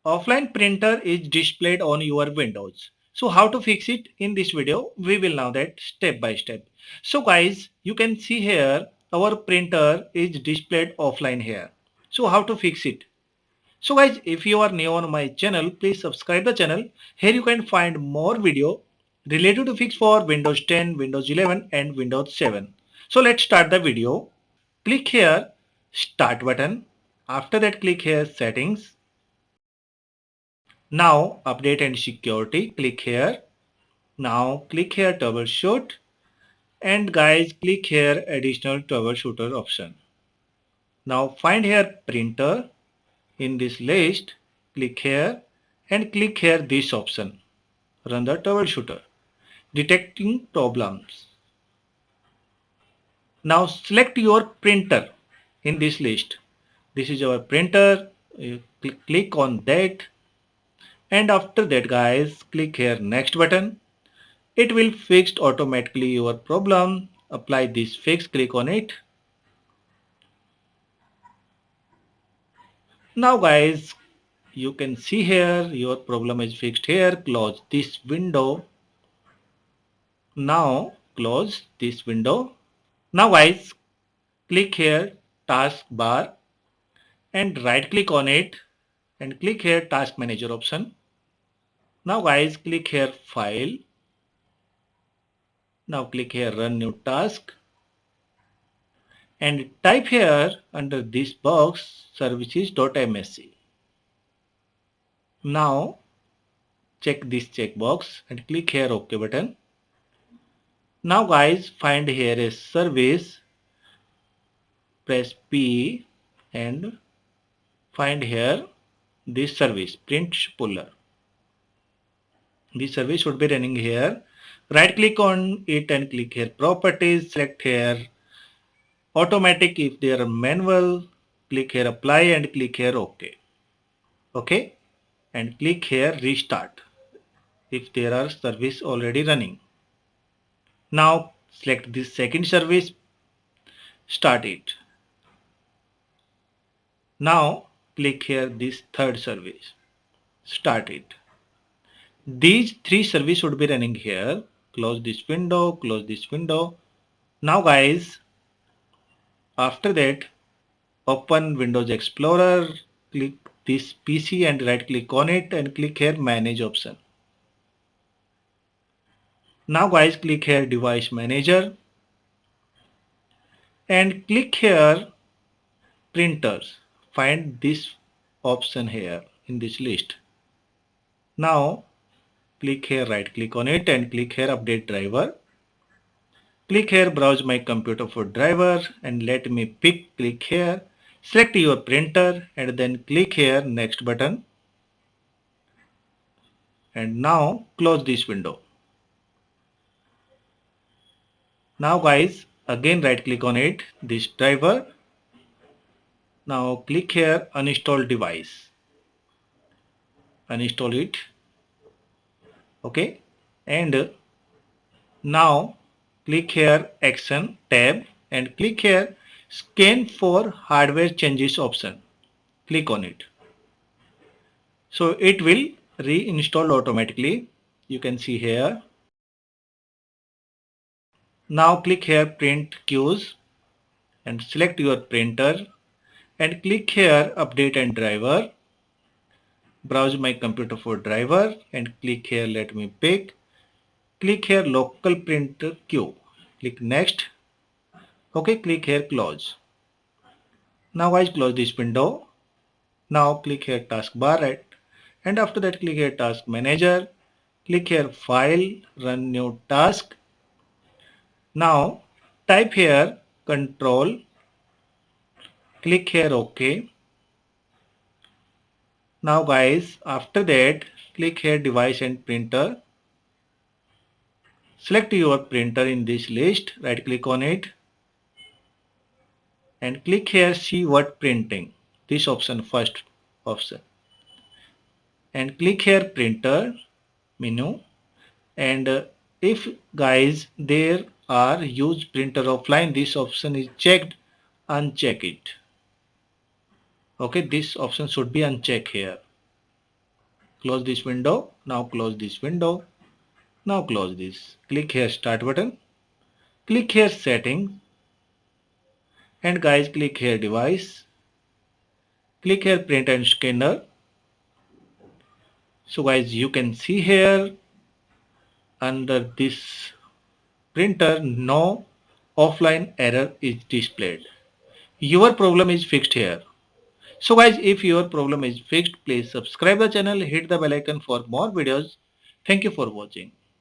offline printer is displayed on your Windows. So how to fix it? In this video we will know that step by step. So guys, you can see here our printer is displayed offline here. So how to fix it? So guys, if you are new on my channel, please subscribe the channel. Here you can find more video related to fix for Windows 10, Windows 11 and Windows 7. So let's start the video. Click here start button. After that click here settings. Now update and security, click here. Now click here troubleshoot, and guys click here additional troubleshooter option. Now find here printer in this list, click here and click here this option, run the troubleshooter, detecting problems. Now select your printer in this list. This is our printer, you click on that, and after that guys click here next button. It will fix automatically your problem. Apply this fix, click on it. Now guys, you can see here your problem is fixed here. Close this window. Now close this window. Now guys, click here taskbar and right click on it and click here task manager option. Now guys, click here file. Now click here run new task and type here under this box services.msc. Now check this checkbox and click here OK button. Now guys, find here a service, press P and find here this service print spooler. This service should be running here. Right click on it and click here properties, select here automatic. If they are manual, click here apply and click here OK. Okay, and click here restart if there are service already running. Now select this second service, start it. Now click here this third service, start it. These three services should be running here. Close this window, close this window. Now guys, after that open Windows Explorer, click this PC and right click on it and click here manage option. Now guys, click here device manager and click here printers. Find this option here in this list. Now click here right click on it and click here update driver. Click here browse my computer for driver and let me pick. Click here, select your printer and then click here next button and now close this window. Now guys, again right click on it, this driver. Now click here uninstall device, uninstall it. Okay, and now click here action tab and click here scan for hardware changes option. Click on it. So it will reinstall automatically. You can see here. Now click here print queues and select your printer and click here update and driver. Browse my computer for driver and click here let me pick. Click here local printer queue. Click next. Okay, click here close. Now guys close this window. Now click here taskbar right and after that click here task manager. Click here file, run new task. Now type here control, click here OK. Now guys, after that click here device and printer. Select your printer in this list, right click on it and click here see what printing, this option, first option, and click here printer menu and if guys there are use printer offline, this option is checked, uncheck it. Okay, this option should be unchecked here. Close this window. Now close this window. Now close this. Click here start button. Click here settings. And guys, click here device. Click here print and scanner. So guys, you can see here under this printer, no offline error is displayed. Your problem is fixed here. So guys, if your problem is fixed, please subscribe the channel, hit the bell icon for more videos. Thank you for watching.